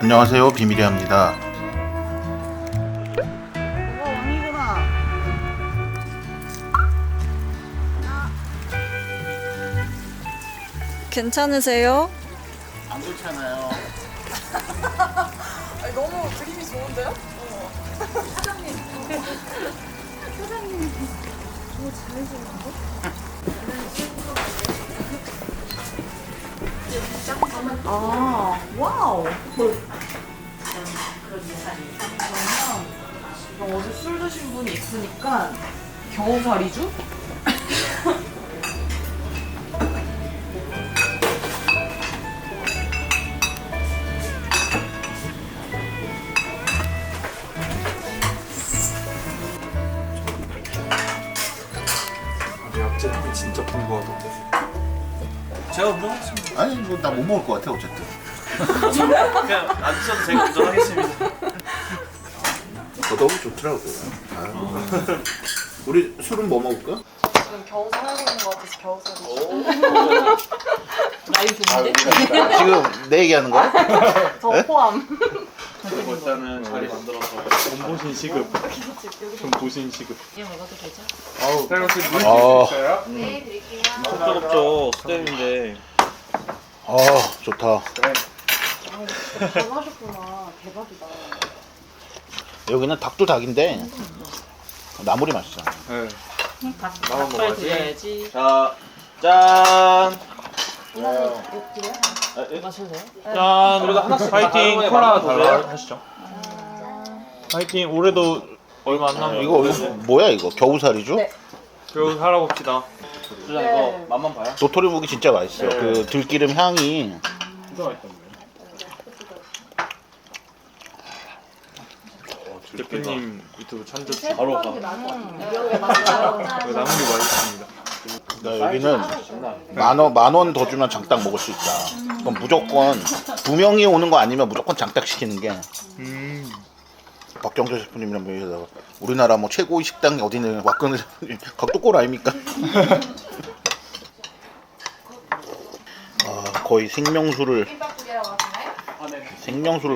안녕하세요, 비밀이합니다. 왕이구나. 괜찮으세요? 안 그렇잖아요. 아니, 너무 그림이 좋은데요? 아, 와우. 그러면 어제 술 드신 분이 있으니까 겨우살이죠? 약재는 진짜 풍부하던데. 제가 운전하겠습니다. 아니, 뭐 나 못 먹을 것 같아 어쨌든. 그냥 안 드셔도 제가 운전하겠습니다. 너무 좋더라고요. 우리 술은 뭐 먹을까? 지금 겨우 살고 있는 것 같아서 겨우 살고 라임 좋은데? 지금 내 얘기하는 거야? 저 포함. 일단은 자리 만들어서 전보신 시급. 전보신 시급. 이거 먹어도 되죠? 아우, 쌀국수 물 아. 있어요? 네, 드릴게요. 뜨겁죠. 수제인데. 아, 좋다. 잘하셨구나. 대박이다. 여기는 닭도 닭인데 나물이 맛있어. 네. 나만 먹어야지. 드려야지. 자, 짠. 마실래요? 짠. 우리가 하나씩 파이팅. 콜라 달라 하시죠. 파이팅. 올해도 얼마 안 남은 이거 뭐야 이거? 겨우살이죠? 네. 겨우 살아봅시다. 주장 이거 맛만 봐요. 도토리 묵이 진짜 맛있어요. 네. 그 들기름 향이. 진짜 맛있던데. 대표님 유튜브 찬조 바로 가. 이렇게 맛있어요. 그 남은 게 맛있습니다. 나 여기는 만 원 더 주면 장딱 먹을 수 있다. 그럼 무조건 2명이 오는 거 아니면 무조건 장딱 시키는 게. 박경철 셰프님이랑 여기다가 우리나라 뭐 최고의 식당이 어디는 왁근을 각도골 아닙니까? 아, 거의 생명수를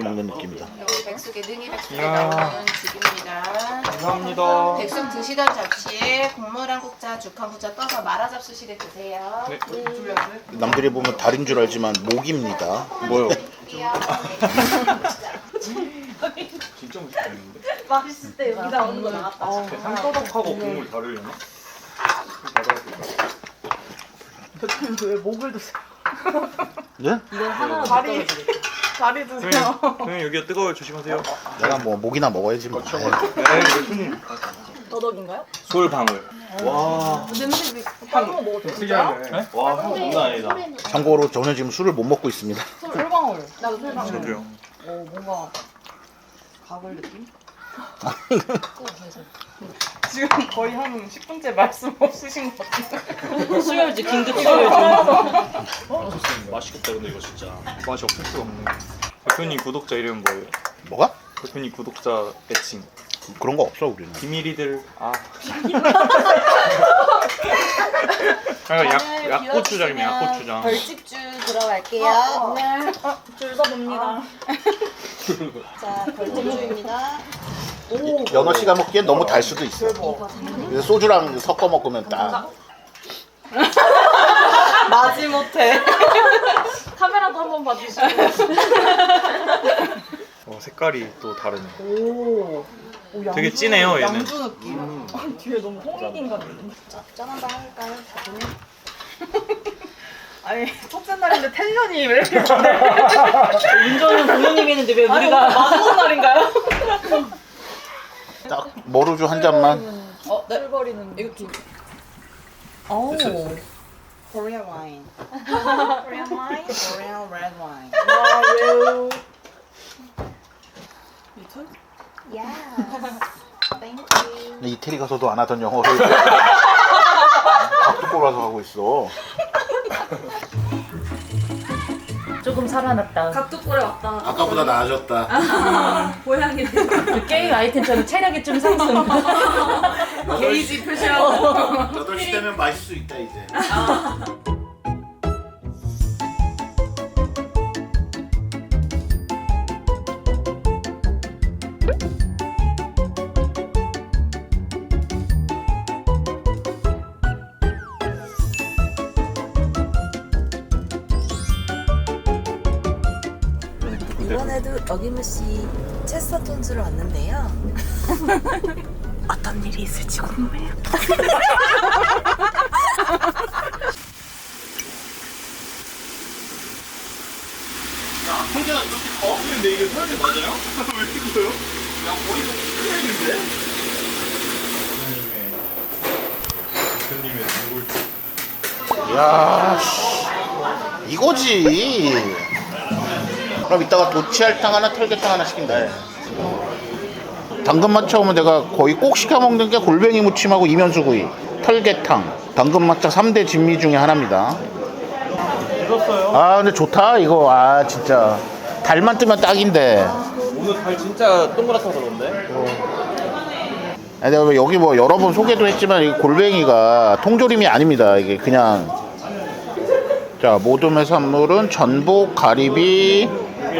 먹는 느낌이다. 여기 백숙에 능이 백숙에 이야. 나오는 죽입니다. 감사합니다. 백숙 드시던 접시에 국물 한 국자, 죽 한 국자 떠서 말아 잡수시되 드세요. 네. 남들이 보면 달인 줄 알지만 목입니다. 뭐요? 드릴게요. 진짜 맛있겠는데? 맛있을 때 여기다 오는 거 나왔다. 상떠덕하고 국물 다르려나? 왜 목을 드세요? 네? 이건 하나 다리 드세요. 선생님 여기가 뜨거워요. 조심하세요. 내가 뭐 목이나 먹어야지 뭐. 네, 대표님. 더덕인가요? 솔방울. 와. 냄새 다른 거 먹어도 돼요? 특이하네. 와, 향 장난 아니다. 참고로 저는 지금 술을 못 먹고 있습니다. 솔방울. 나도 솔방울. 저도요. 뭔가 가글 느낌? 지금 거의 한 10분째 말씀 없으신 것 같은데. 수혈지, 긴급 수혈지. 맛있겠다 근데 이거 진짜. 맛이 없을 수가 없네. 대표님 구독자 이름은 뭐예요? 뭐가? 대표님 구독자 애칭. 그런 거 없어 우리는. 비밀이들. 아. 약고추장이네 약고추장. 벌집주 들어갈게요. 네. 줄서 봅니다. 자, 벌집주입니다. 연어 씨가 먹기엔 너무 달 수도 있어. 그래서 소주랑 섞어 먹으면 딱. 마지못해. 카메라도 한번 봐주시고. 색깔이 또 다르네. 오, 되게 진해요, 얘는. 양주 느낌. 뒤에 너무 홍익인 같은데. 짠 한번 할까요? 아니 첫째 날인데 텐션이 왜 이렇게 잘해? 운전은 부모님이 했는데 왜 우리가 마지막 날인가요? 딱 머루주 한 잔만. 네. 버리는 이거 두. 오. Korean wine. Korean wine. Korean red wine. 와우. 미투? 야. 땡큐. 이태리 가서도 안 하던 영어를 각도골 와서 하고 있어. 조금 살아났다. 각도골에 왔다. 아까보다 나아졌다. 고양이. 게임 아이템처럼 체력이 좀 상승. 게이지 표시하고. 8시 되면 마실 수 있다 이제. 이번에도 어김없이 체스터톤즈로 왔는데요. 어떤 일이 있을지 궁금해요. 혼자 이렇게 더웠는데 이게 서열이 맞아요? 왜 이렇게 커요? 야 머리도 크겠는데? 대표님의 단골. 야, 이거지. 그럼 이따가 도치알탕 하나, 털개탕 하나 시킨다. 당근마차 오면 내가 거의 꼭 시켜 먹는 게 골뱅이 무침하고 이면수구이, 털개탕, 당근마차 3대 진미 중에 하나입니다. 익었어요. 아 근데 좋다 이거. 아 진짜 달만 뜨면 딱인데. 오늘 달 진짜 동그랗다 그러는데? 아니, 내가 여기 뭐 여러 번 소개도 했지만 이 골뱅이가 통조림이 아닙니다. 이게 그냥 자 모든 해산물은 전복, 가리비,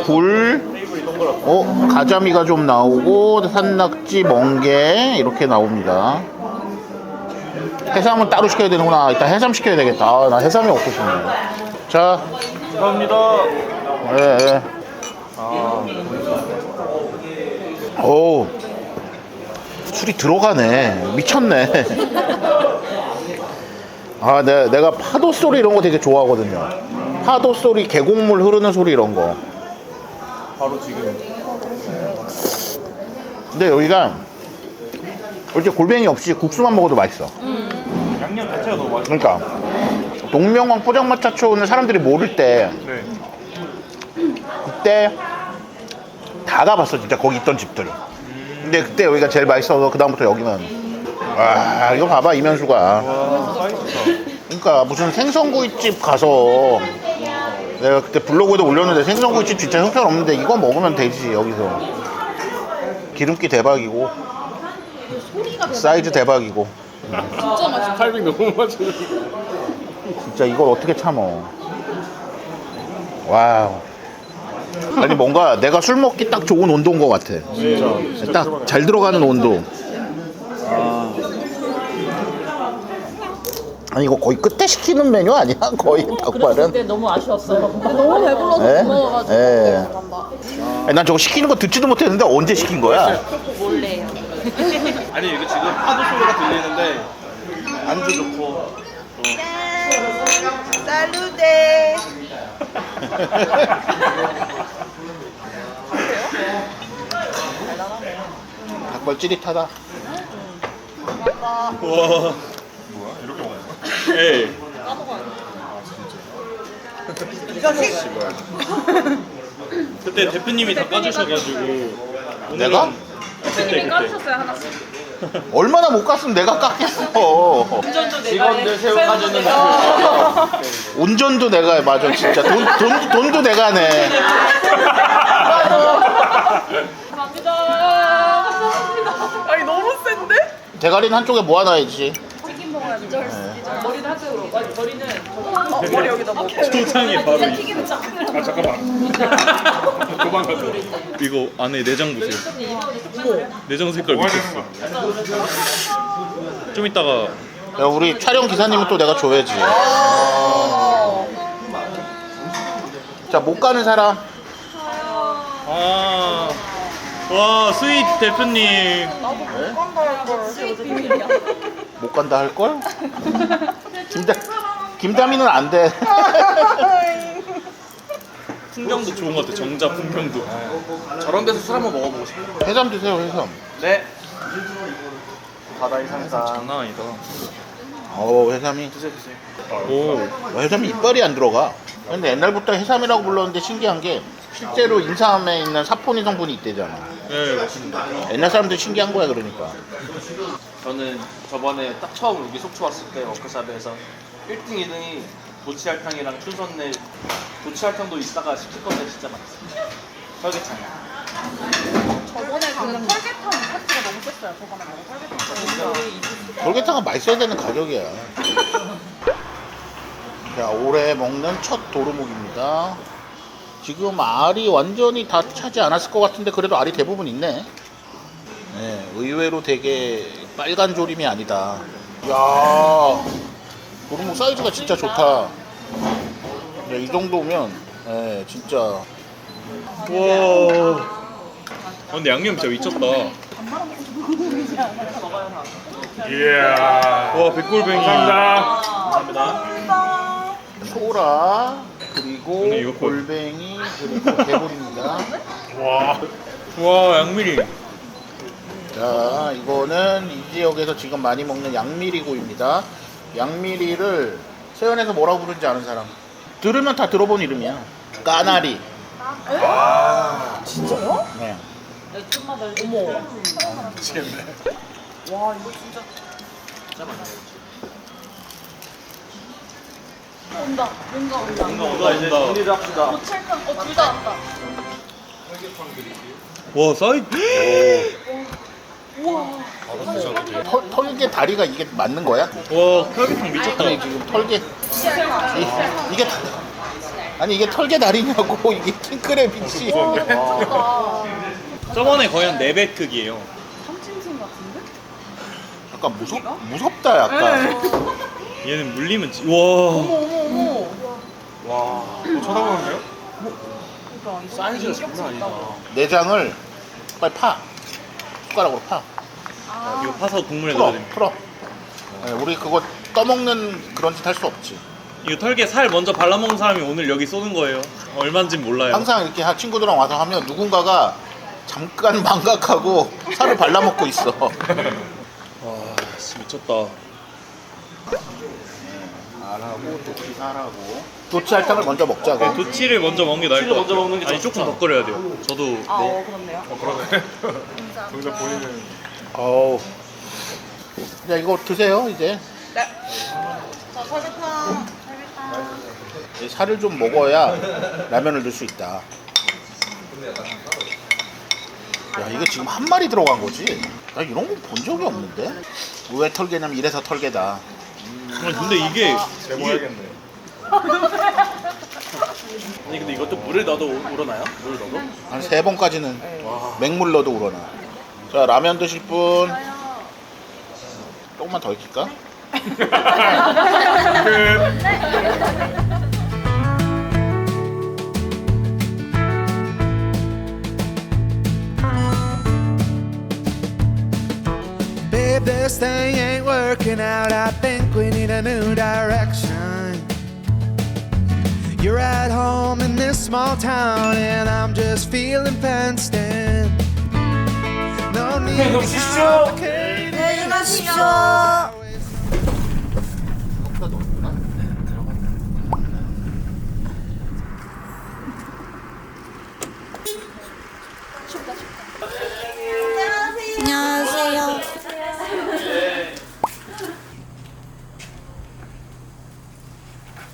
굴, 가자미가 좀 나오고 산낙지, 멍게 이렇게 나옵니다. 해삼은 따로 시켜야 되는구나. 이따 해삼 시켜야 되겠다. 아, 나 해삼이 먹고 싶네. 자, 감사합니다. 예. 오, 술이 들어가네. 미쳤네. 아, 내가 파도 소리 이런 거 되게 좋아하거든요. 파도 소리, 계곡물 흐르는 소리 이런 거. 바로 지금. 근데 여기가 이렇게 골뱅이 없이 국수만 먹어도 맛있어. 양념 자체가 너무 맛있어. 그러니까 동명왕 포장마차촌을 사람들이 모를 때 네. 그때 다 가봤어 진짜 거기 있던 집들. 근데 그때 여기가 제일 맛있어서 그 다음부터 여기는. 와 이거 봐봐 이면수가. 와, 사이즈다. 그러니까 무슨 생선구이집 가서 내가 그때 블로그에도 올렸는데 생선구이집 진짜 형편없는데 이거 먹으면 되지 여기서. 기름기 대박이고 사이즈 대박이고. 진짜 맛있어. 타이밍 너무 맞아. 진짜 이걸 어떻게 참어. 와우. 아니 뭔가 내가 술 먹기 딱 좋은 온도인 것 같아. 진짜 딱 잘 들어가는 온도. 아니 이거 거의 끝에 시키는 메뉴 아니야? 거의 닭발은. 근데 너무 아쉬웠어요. 너무 배불러서 예? 못 먹어가지고. 예. 아니, 난 저거 시키는 거 듣지도 못했는데 언제 시킨 거야? 몰래요. 아니 이거 지금 파도 소리가 들리는데 안주 좋고. 살루데. 닭발 찌릿하다. 와. 뭐야? 이렇게 먹는 거야? 예. 그때 대표님이 다 까주셔가지고. 내가? 그때. 까주셨어요 하나씩. 얼마나 못 갔으면 내가 깎겠어. 운전도 내가 직원들 새우 까주는 운전도 내가 해. 맞아 진짜 돈도 내가 내. 감사합니다. 아니 너무 센데? 대가리는 한쪽에 모아놔야지. 머리는 한쪽으로. 머리는 머리 여기다 뭐. 소장이 바로 아 잠깐만. 도망가자. 이거 안에 내장 보세요. 내장 색깔 미쳤어. 좀 이따가 야, 우리 촬영 기사님은 또 내가 줘야지. 자, 못 가는 사람. 와 스윗 대표님. 못 간다 할 걸? 김다미는 안 돼. 풍경도 좋은 것 같아. 정자 풍경도. 저런 데서 술 한번 먹어보고 싶어. 해삼 드세요, 해삼. 네. 바다의 상상 장난 아니다. 해삼이. 드세요. 오. 해삼이 이빨이 안 들어가. 근데 옛날부터 해삼이라고 불렀는데 신기한 게 실제로 인삼에 있는 사포닌 성분이 있대잖아. 네 맞습니다. 옛날 사람들 신기한 거야 그러니까. 저는 저번에 딱 처음 여기 속초 왔을 때 워크숍에서 1등, 2등이 도치알탕이랑 춘선내 도치알탕도 있다가 시킬 건데 진짜 맛있어요. 설계탕. 저번에 그 털개탕 파티가 너무 셌어요. 저번에 털개탕. 돌개탕은 맛있어야 되는 가격이야. 자, 올해 먹는 첫 도루묵입니다. 지금 알이 완전히 다 차지 않았을 것 같은데 그래도 알이 대부분 있네. 네, 의외로 되게 빨간 조림이 아니다. 이야, 도루묵 사이즈가 진짜 좋다. 네, 이 정도면 진짜 와. 근데 양념 진짜 미쳤다. 이야. 와, 백골뱅이. 감사합니다. 소라 그리고 근데 이거 골뱅이 그리고 개불입니다. 와, 양미리. 자, 이거는 이 지역에서 지금 많이 먹는 양미리고입니다. 양미리를 세연에서 뭐라고 부르는지 아는 사람? 들으면 다 들어본 이름이야. 까나리. 아, 진짜요? 네. 좀만 더. 어머. 미치겠네. 와, 이거 진짜. 온다. 뭔가 온다. 뭔가 이제 정리를 합시다. 고찰탕. 둘 다 왔다. 와, 사이즈. 털개 다리가 이게 맞는 거야? 와, 칼비탕 미쳤다. 아니 지금 털개 이게 아니 이게 털개 다리냐고 이게 킹크랩이지. 저번에 거의 한 4배 크기예요. 참치무슨 같은데? 약간 무섭다 약간. 얘는 물리면 와. 어머. 와. 쳐다보는데요? 그러니까 사이즈가 장난 아니다. 내장을 빨리 파. 숟가락으로 파. 이거 파서 국물에 풀어 넣어야 됩니다. 풀어. 네, 우리 그거 떠먹는 그런 짓 할 수 없지. 이거 털개 살 먼저 발라먹는 사람이 오늘 여기 쏘는 거예요. 얼마인진 몰라요. 항상 이렇게 친구들이랑 와서 하면 누군가가 잠깐 망각하고 살을 발라먹고 있어. 와, 진짜 미쳤다. 알하고 도치살하고 도치알탕을 먼저 먹자고. 도치를 먼저 먹는 게 나을 것 도치를 먼저 같아요. 먹는 게 아니, 조금 좋죠. 더 끓여야 돼요. 저도 그렇네요. 어우. 자 이거 드세요 이제. 자, 설탕. 이 살을 좀 먹어야 라면을 넣을 수 있다. 야 이게 지금 한 마리 들어간 거지? 나 이런 거 본 적이 없는데? 왜 털개냐면 이래서 털개다. 아니, 근데 이게 아니 근데 이것도 물을 넣어도 우러나요? 물을 넣어도? 한 3번까지는 맹물 넣어도 우러나. 자 라면 드실 분 조금만 더 익힐까? Babe, this thing ain't working out. I think we need a new direction. You're at home in this small town, and I'm just feeling fenced in. No need to complicate it. 안녕하세요.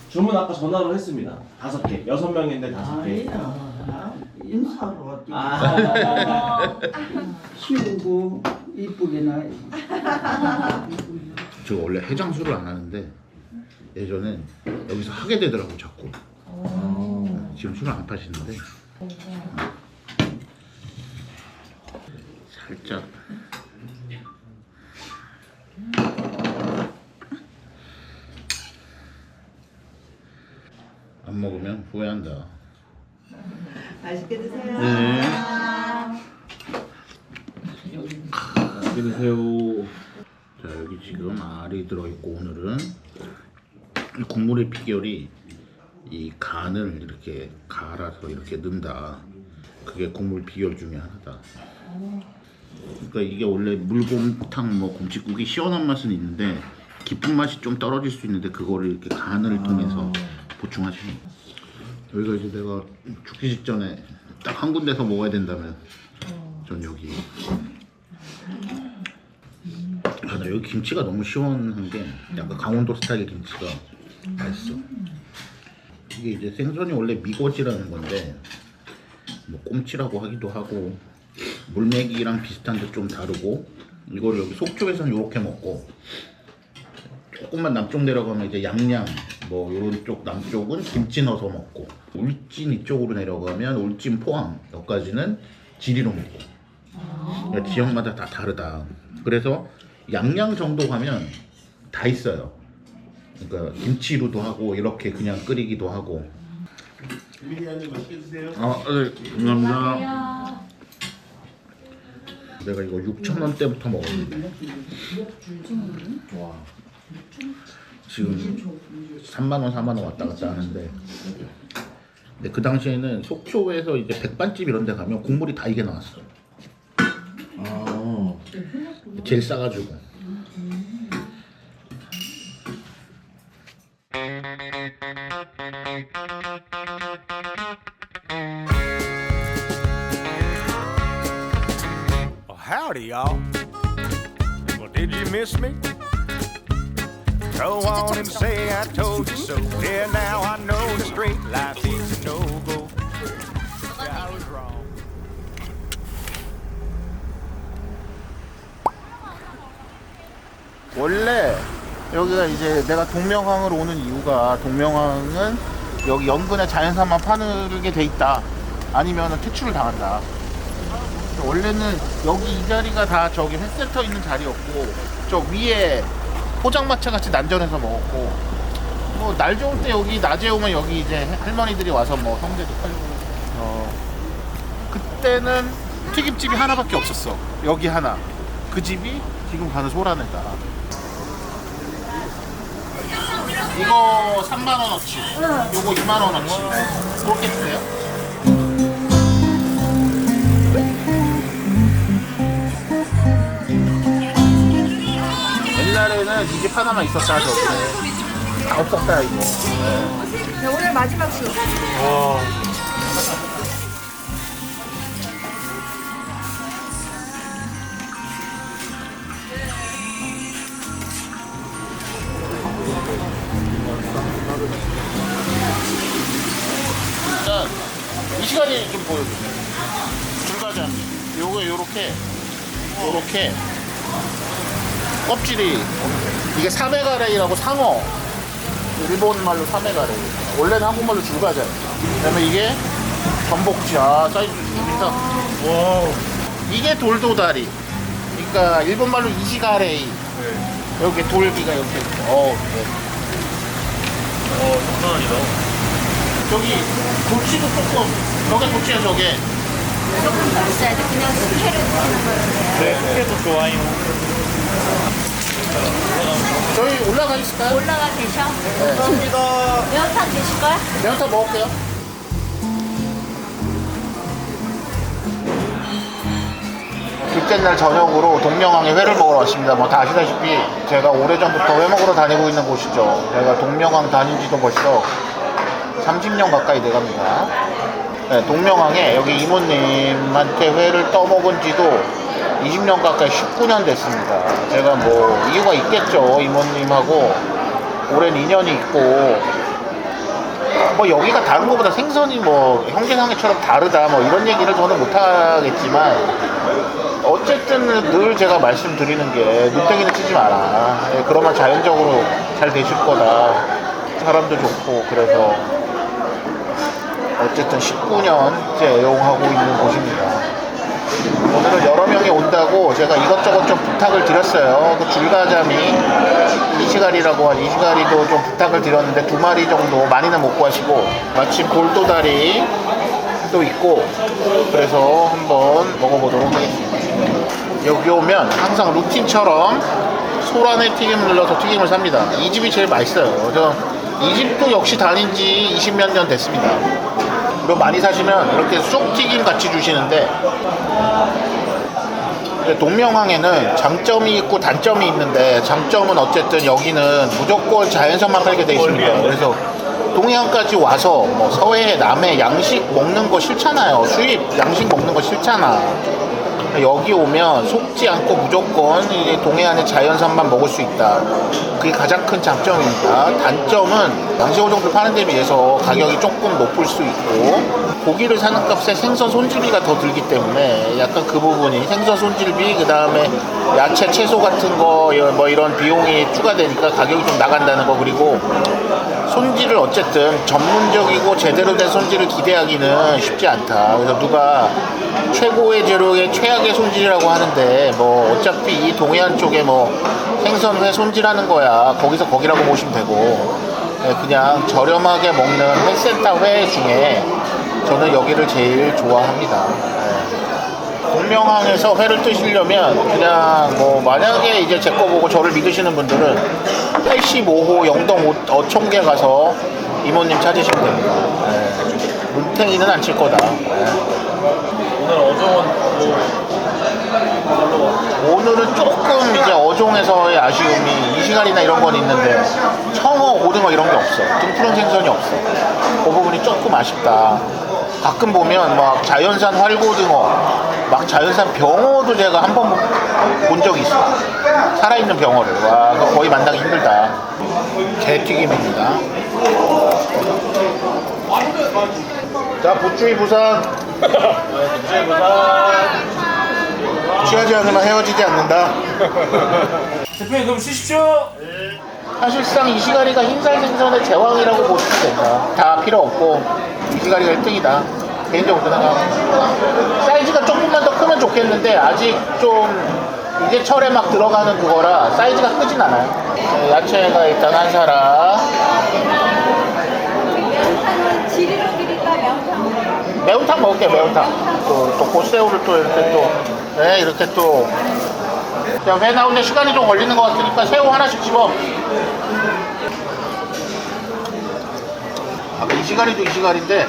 주문 아까 전화로 했습니다. 5개. 6명인데 5개. 인사로 쉬우고 이쁘게 나요. 저 원래 해장술을 안 하는데 예전엔 여기서 하게 되더라고 자꾸. 지금 술을 안 파시는데 살짝 안 먹으면 후회한다. 맛있게 드세요. 네. 맛있게 드세요. 자 여기 지금 알이 들어있고 오늘은 이 국물의 비결이 이 간을 이렇게 갈아서 이렇게 넣는다. 그게 국물 비결 중에 하나다. 그러니까 이게 원래 물곰탕 뭐 곰칫국이 시원한 맛은 있는데 깊은 맛이 좀 떨어질 수 있는데 그거를 이렇게 간을 통해서 보충하시는. 여기가 이제 내가 죽기 직전에 딱 한 군데서 먹어야 된다면 전 여기. 아, 나 여기 김치가 너무 시원한 게 약간 강원도 스타일 김치가 맛있어. 이게 이제 생선이 원래 미고지라는 건데 뭐 꼼치라고 하기도 하고 물메기랑 비슷한데 좀 다르고 이걸 여기 속초에서는 이렇게 먹고 조금만 남쪽 내려가면 이제 양양 뭐 이런 쪽 남쪽은 김치 넣어서 먹고 울진 이쪽으로 내려가면 울진 포항 여기까지는 지리로 먹고 그러니까 지역마다 다 다르다. 그래서 양양 정도 가면 다 있어요. 그러니까 김치로도 하고 이렇게 그냥 끓이기도 하고 네, 감사합니다. 내가 이거 6,000원대부터 먹었는데 와 지금 3만원 4만원 왔다 갔다 하는데 근데 그 당시에는 속초에서 이제 백반집 이런 데 가면 국물이 다 이게 나왔어. 제일 싸가지고. Howdy, y'all. Well, did you miss me? Go on and say I told you so. Yeah, now I know the straight life is a no-go. Yeah, I was wrong. 원래 여기가 이제 내가 동명항으로 오는 이유가 동명항은 여기 연근에 자연산만 파는 게 돼 있다. 아니면 퇴출을 당한다. 원래는 여기 이 자리가 다 저기 횟센터 있는 자리였고 저 위에 포장마차 같이 난전해서 먹었고 뭐 날 좋을 때 여기 낮에 오면 여기 이제 할머니들이 와서 뭐 성게도 팔고 그때는 튀김집이 하나밖에 없었어. 여기 하나. 그 집이 지금 가는 소라네다. 이거 3만원어치 요거 2만원어치 그렇게 주세요. 옛날에는 이 집 하나만 있었다 저기 다 없었다 이거. 네, 오늘 마지막 주. 일단 이 시간이 좀 보여주세요. 불가자미 요거 요렇게 껍질이 이게 사메가레이라고 상어 일본 말로 사메가레이 원래는 한국말로 줄가자미 그다음에 이게 전복치 사이즈 좋습니다. 와 이게 돌도다리 그러니까 일본 말로 이시가레이 여기 돌기가 이렇게 네. 장난 아니다. 저기 도치도 조금 저게 도치야 저게 조금 더 있어야 돼. 그냥 숙회를 드시는 거예요. 네, 숙회도 좋아요. 저희 올라가 있을까요? 올라가 계셔. 감사합니다. 매운탕 드실 거야? 매운탕 먹을게요. 둘째 날 저녁으로 동명항에 회를 먹으러 왔습니다. 뭐 다 아시다시피 제가 오래전부터 회 먹으러 다니고 있는 곳이죠. 제가 동명항 다닌 지도 벌써 30년 가까이 돼갑니다. 네, 동명항에 여기 이모님한테 회를 떠먹은 지도 20년 가까이 19년 됐습니다. 제가 뭐 이유가 있겠죠. 이모님하고 오랜 인연이 있고 뭐 여기가 다른 것보다 생선이 뭐 형제상해처럼 다르다 뭐 이런 얘기를 저는 못하겠지만 어쨌든 늘 제가 말씀드리는 게 눈탱이는 치지 마라. 그러면 자연적으로 잘 되실 거다. 사람도 좋고 그래서 어쨌든 19년째 애용하고 있는 곳입니다. 오늘은 여러 명이 온다고 제가 이것저것 좀 부탁을 드렸어요. 그 줄가자미 이시가리라고 한 이시가리도 좀 부탁을 드렸는데 2마리 정도 많이는 못 구하시고 마침 돌도다리 또 있고 그래서 한번 먹어보도록 하겠습니다. 여기 오면 항상 루틴처럼 소라네 튀김을 눌러서 튀김을 삽니다. 이 집이 제일 맛있어요. 이 집도 역시 다닌 지 20몇 년 됐습니다. 그리고 많이 사시면 이렇게 쑥튀김 같이 주시는데 동명항에는 장점이 있고 단점이 있는데 장점은 어쨌든 여기는 무조건 자연산만 팔게 되어 있습니다. 그래서 동해안까지 와서 뭐 서해, 남해 양식 먹는 거 싫잖아요. 수입 양식 먹는 거 싫잖아. 여기 오면 속지 않고 무조건 동해안의 자연산만 먹을 수 있다. 그게 가장 큰 장점입니다. 단점은 양식어 정도 파는 데 비해서 가격이 조금 높을 수 있고 고기를 사는 값에 생선 손질비가 더 들기 때문에 약간 그 부분이 생선 손질비 그 다음에 야채 채소 같은 거 뭐 이런 비용이 추가되니까 가격이 좀 나간다는 거. 그리고 손질을 어쨌든 전문적이고 제대로 된 손질을 기대하기는 쉽지 않다. 그래서 누가 최고의 재료의 최악의 손질이라고 하는데 뭐 어차피 이 동해안 쪽에 뭐 생선회 손질하는 거야. 거기서 거기라고 보시면 되고 그냥 저렴하게 먹는 횟센터 회 중에 저는 여기를 제일 좋아합니다. 동명항에서 회를 뜨시려면 그냥 뭐 만약에 이제 제 거 보고 저를 믿으시는 분들은 85호 영동 어촌계 가서 이모님 찾으시면 됩니다. 문탱이는 안 칠 거다. 오늘 어종은 오늘은 조금 이제 어종에서의 아쉬움이 이 시간이나 이런 건 있는데 청어, 고등어 이런 게 없어. 등푸른 생선이 없어. 그 부분이 조금 아쉽다. 가끔 보면 막 자연산 활고등어, 막 자연산 병어도 제가 한 번 본 적이 있어. 살아있는 병어를. 와, 그거 거의 만나기 힘들다. 게튀김입니다. 자, 부추이 부산. 취하지 않으면 헤어지지 않는다. 대표님 그럼 쉬십시오. 사실상 이시가리가 흰살 생선의 제왕이라고 보시면 된다. 다 필요 없고 이시가리가 1등이다. 개인적으로 생각하고 사이즈가 조금만 더 크면 좋겠는데 아직 좀 이제 철에 막 들어가는 그거라 사이즈가 크진 않아요. 야채가 일단 한 사람. 지리로 드릴까 명탕? 매운탕 먹을게. 매운탕. 또 고새우를 또 이렇게 또 네, 이렇게 또 자, 회 나오는데 시간이 좀 걸리는 것 같으니까 새우 하나씩 집어. 아까 이시가리도 이시가리인데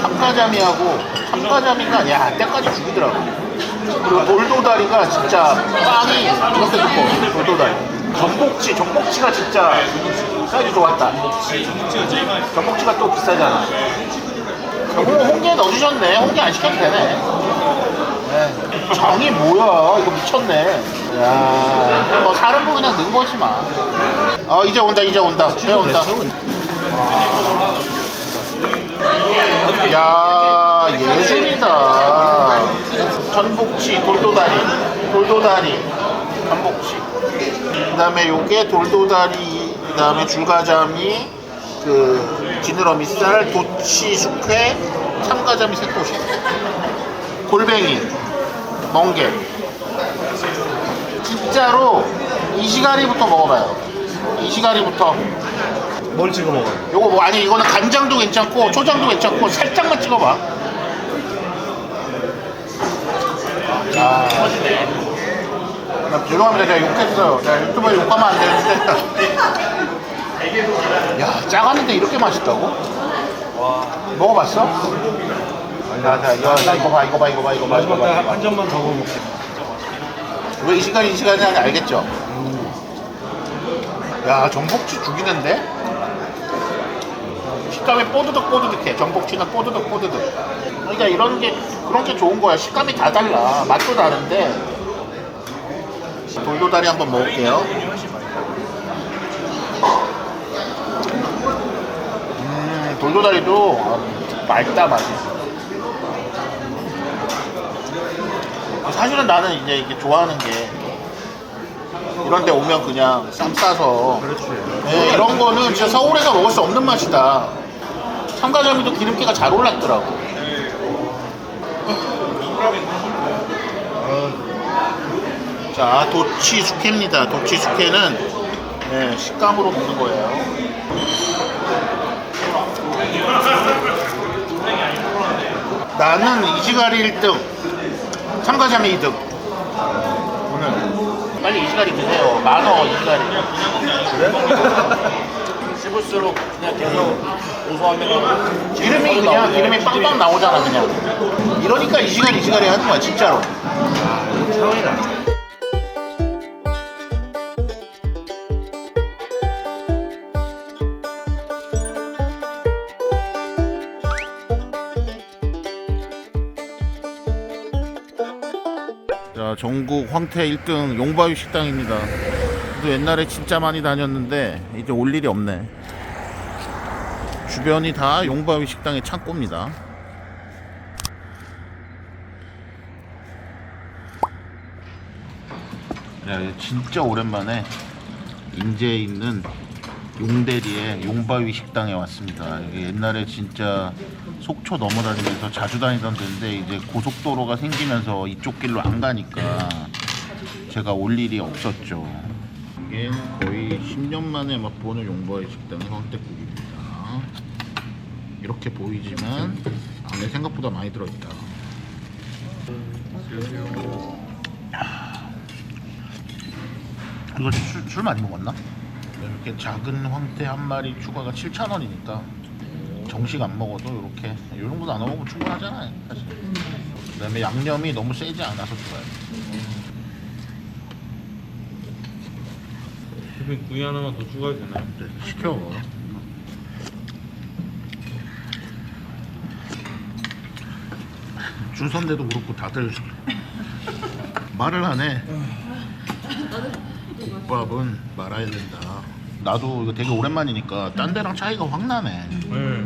참가자미하고 참가자미가 아니야 때까지 죽이더라고. 그리고 돌도다리가 진짜 빵이 이렇게 두꺼워. 돌도다리 전복치가 진짜 사이즈 좋았다. 전복치가 또 비싸잖아. 홍게 넣어주셨네. 홍게 안 시켜도 되네. 네. 장이 뭐야 이거 미쳤네. 야, 뭐 사는 거 그냥 넣은 거지 마. 이제 온다. 회 온다. 야, 예술이다. 전복치, 돌도다리, 전복치. 그 다음에 요게 돌도다리, 그 다음에 줄가자미, 그 지느러미살, 도치, 숙회, 참가자미 새꼬시, 골뱅이, 멍게. 진짜로 이시가리부터 먹어봐요. 이시가리부터. 뭘 찍어 먹어요? 요거 뭐 아니 이거는 간장도 괜찮고 초장도 괜찮고 살짝만 찍어봐. 아, 죄송합니다. 제가 욕했어요. 제가 유튜브에 욕하면 안 되는데. 야, 작았는데 이렇게 맛있다고? 와. 먹어봤어? 자, 이거 봐. 한 점만 더 먹을게. 왜 이 시간이 알겠죠? 야, 전복치 죽이는데? 식감이 뽀드득해. 전복치는 뽀드득. 그러니까 그런 게 좋은 거야. 식감이 다 달라. 맛도 다른데. 돌도다리 한번 먹을게요. 돌도다리도 맑다 맛이. 사실은 나는 이제 이게 좋아하는 게 이런 데 오면 그냥 쌈 싸서 네, 이런 거는 진짜 서울에서 먹을 수 없는 맛이다. 참가자미도 기름기가 잘 올랐더라고. 자, 도치 숙회입니다. 도치 숙회는 네, 식감으로 먹는 거예요. 나는 이시가리 1등, 참가자미 2등. 오늘 빨리 이시가리 드세요. 만원 이시가리. 그래? 씹을수록 그냥 계속 고소하면 기름이 빵빵 나오잖아 그냥. 이러니까 이시가리 하는 거야 진짜로. 차원이다. 자, 전국 황태 1등 용바위 식당입니다. 저도 옛날에 진짜 많이 다녔는데 이제 올 일이 없네. 주변이 다 용바위 식당의 창고입니다. 야, 진짜 오랜만에 인제에 있는 용대리의 용바위 식당에 왔습니다. 이게 옛날에 진짜 속초 넘어다니면서 자주 다니던 데인데 이제 고속도로가 생기면서 이쪽 길로 안 가니까 제가 올 일이 없었죠. 여긴 거의 10년 만에 맛보는 용보의 식당의 황태국입니다. 이렇게 보이지만 안에 생각보다 많이 들어있다. 이거 술 많이 먹었나? 이렇게 작은 황태 한 마리 추가가 7,000원이니까 정식 안 먹어도 이렇게 이 정도 나눠 먹으면 충분하잖아요 사실. 그 다음에 양념이 너무 세지 않아서 좋아요. 대표님 구이 하나만 더 추가해도 되나요? 네, 시켜. 줄 선대도 그렇고 다들 말을 하네. 국밥은 말아야 된다. 나도 이거 되게 오랜만이니까 딴 데랑 차이가 확 나네. 네.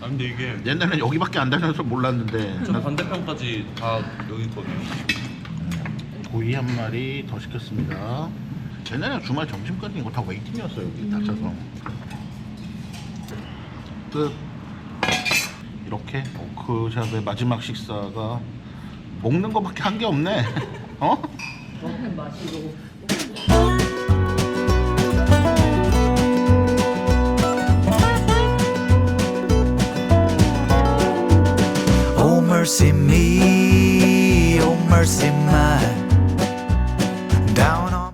아 근데 이게 옛날엔 여기밖에 안 다녀서 몰랐는데 저 반대편까지 다 여기 있거든요. 고기 한 마리 더 시켰습니다. 옛날에 주말 점심까지 이거 다 웨이팅이었어요. 여기 다쳐서 끝. 이렇게 오크샵의 마지막 식사가 먹는 거밖에 한 게 없네. 어? Oh mercy me, oh mercy